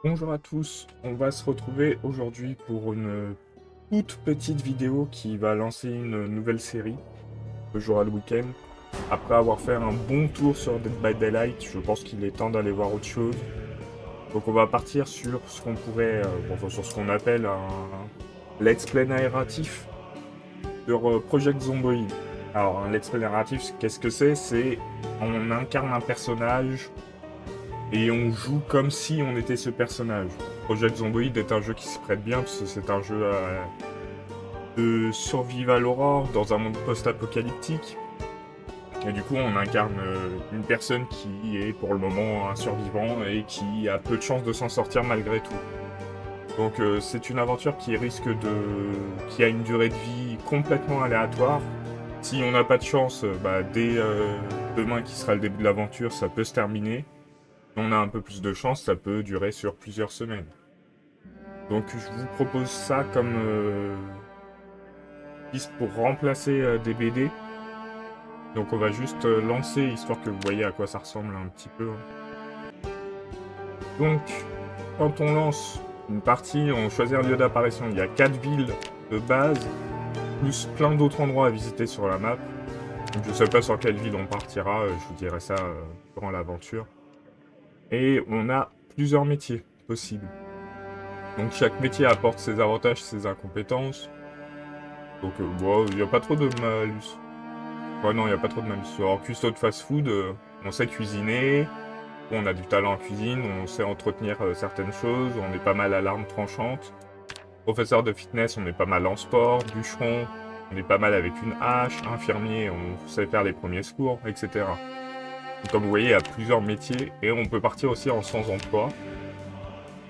Bonjour à tous, on va se retrouver aujourd'hui pour une toute petite vidéo qui va lancer une nouvelle série, le jour à le week-end. Après avoir fait un bon tour sur Dead by Daylight, je pense qu'il est temps d'aller voir autre chose. Donc on va partir sur ce qu'on pourrait, enfin, sur ce qu'on appelle un let's play narratif sur Project Zomboid. Alors un let's play narratif, qu'est-ce que c'est? C'est on incarne un personnage et on joue comme si on était ce personnage. Project Zomboid est un jeu qui se prête bien parce que c'est un jeu de survival horror dans un monde post-apocalyptique. Et du coup, on incarne une personne qui est pour le moment un survivant et qui a peu de chances de s'en sortir malgré tout. Donc c'est une aventure qui qui a une durée de vie complètement aléatoire. Si on n'a pas de chance, dès demain qui sera le début de l'aventure, ça peut se terminer. Si on a un peu plus de chance, ça peut durer sur plusieurs semaines. Donc je vous propose ça comme piste pour remplacer des BD. Donc on va juste lancer, histoire que vous voyez à quoi ça ressemble un petit peu. Donc, quand on lance une partie, on choisit un lieu d'apparition. Il y a 4 villes de base, plus plein d'autres endroits à visiter sur la map. Donc, je ne sais pas sur quelle ville on partira, je vous dirai ça durant l'aventure. Et on a plusieurs métiers possibles. Donc chaque métier apporte ses avantages, ses incompétences. Donc il n'y a pas trop de malus. Ouais non, il n'y a pas trop de malus. Alors cuistot de fast-food, on sait cuisiner, on a du talent en cuisine, on sait entretenir certaines choses, on est pas mal à l'arme tranchante. Professeur de fitness, on est pas mal en sport. Bûcheron, on est pas mal avec une hache. Infirmier, on sait faire les premiers secours, etc. Donc, comme vous voyez, il y a plusieurs métiers et on peut partir aussi en sans emploi.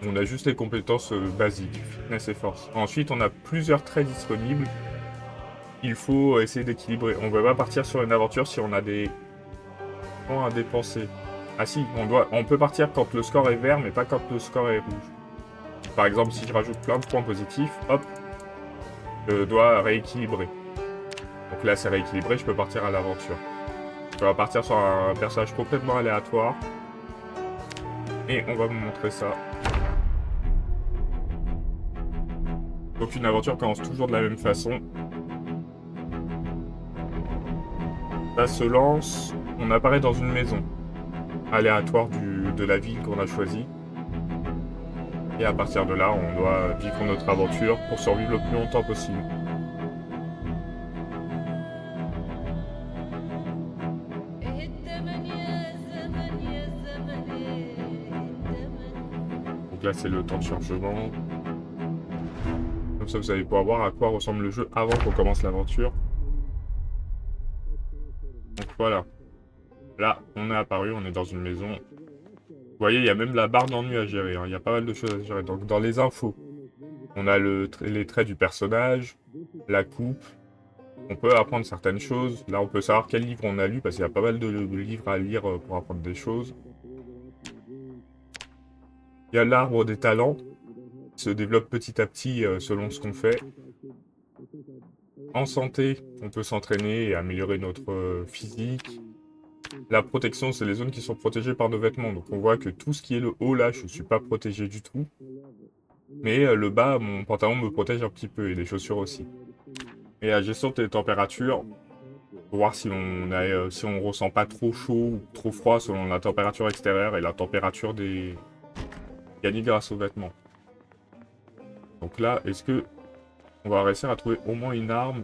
On a juste les compétences basiques, fitness et force. Ensuite, on a plusieurs traits disponibles. Il faut essayer d'équilibrer. On ne peut pas partir sur une aventure si on a des points à dépenser. Ah si, on peut partir quand le score est vert, mais pas quand le score est rouge. Par exemple, si je rajoute plein de points positifs, hop, je dois rééquilibrer. Donc là, c'est rééquilibré, je peux partir à l'aventure. On va partir sur un personnage complètement aléatoire. Et on va vous montrer ça. Donc une aventure commence toujours de la même façon. Ça se lance, on apparaît dans une maison aléatoire de la ville qu'on a choisie. Et à partir de là, on doit vivre notre aventure pour survivre le plus longtemps possible. Donc là, c'est le temps de chargement. Comme ça, vous allez pouvoir voir à quoi ressemble le jeu avant qu'on commence l'aventure. Donc voilà. Là, on est apparu, on est dans une maison. Vous voyez, il y a même la barre d'ennui à gérer. Il y a pas mal de choses à gérer. Donc dans les infos, on a les traits du personnage, la coupe. On peut apprendre certaines choses. Là, on peut savoir quel livre on a lu, parce qu'il y a pas mal de livres à lire pour apprendre des choses. Il y a l'arbre des talents, qui se développe petit à petit selon ce qu'on fait. En santé, on peut s'entraîner et améliorer notre physique. La protection, c'est les zones qui sont protégées par nos vêtements. Donc on voit que tout ce qui est le haut, là, je ne suis pas protégé du tout. Mais le bas, mon pantalon me protège un petit peu, et les chaussures aussi. Et la gestion des températures, pour voir si on ressent pas trop chaud ou trop froid selon la température extérieure et la température des gagnée grâce aux vêtements. Donc là, est-ce que on va réussir à trouver au moins une arme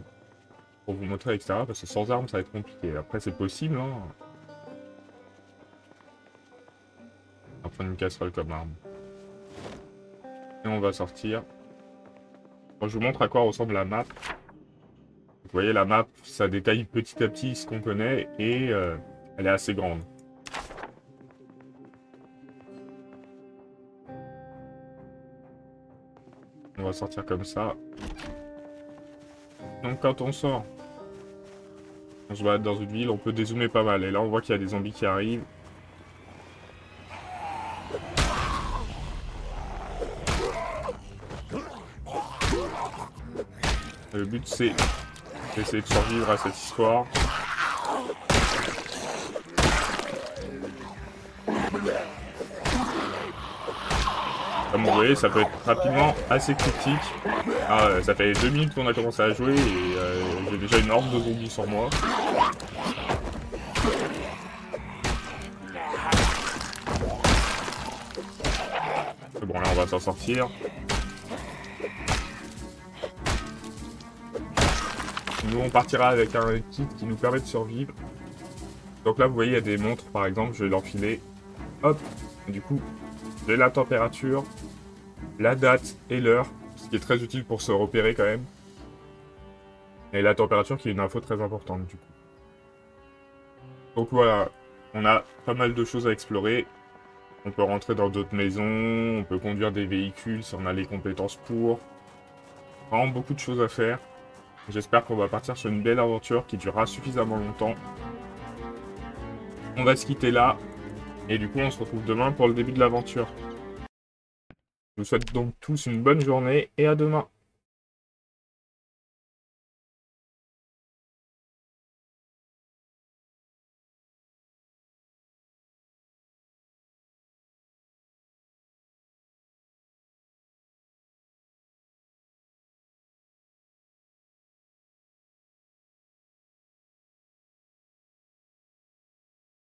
pour vous montrer à l'extérieur, parce que sans arme, ça va être compliqué. Après, c'est possible, hein. On va prendre une casserole comme arme. Et on va sortir. Bon, je vous montre à quoi ressemble la map. Vous voyez, la map, ça détaille petit à petit ce qu'on connaît, et elle est assez grande. On va sortir comme ça. Donc quand on sort, on se balade dans une ville, on peut dézoomer pas mal. Et là, on voit qu'il y a des zombies qui arrivent. Le but, c'est d'essayer de survivre à cette histoire. Comme vous voyez, ça peut être rapidement assez critique. Ah, ça fait 2 minutes qu'on a commencé à jouer et j'ai déjà une horde de zombies sur moi. Bon, là, on va s'en sortir. Nous, on partira avec un kit qui nous permet de survivre. Donc là, vous voyez, il y a des montres, par exemple, je vais l'enfiler. Hop, du coup, j'ai la température, la date et l'heure, ce qui est très utile pour se repérer quand même. Et la température qui est une info très importante, du coup. Donc voilà, on a pas mal de choses à explorer. On peut rentrer dans d'autres maisons, on peut conduire des véhicules si on a les compétences pour. Vraiment beaucoup de choses à faire. J'espère qu'on va partir sur une belle aventure qui durera suffisamment longtemps. On va se quitter là. Et du coup, on se retrouve demain pour le début de l'aventure. Je vous souhaite donc tous une bonne journée et à demain.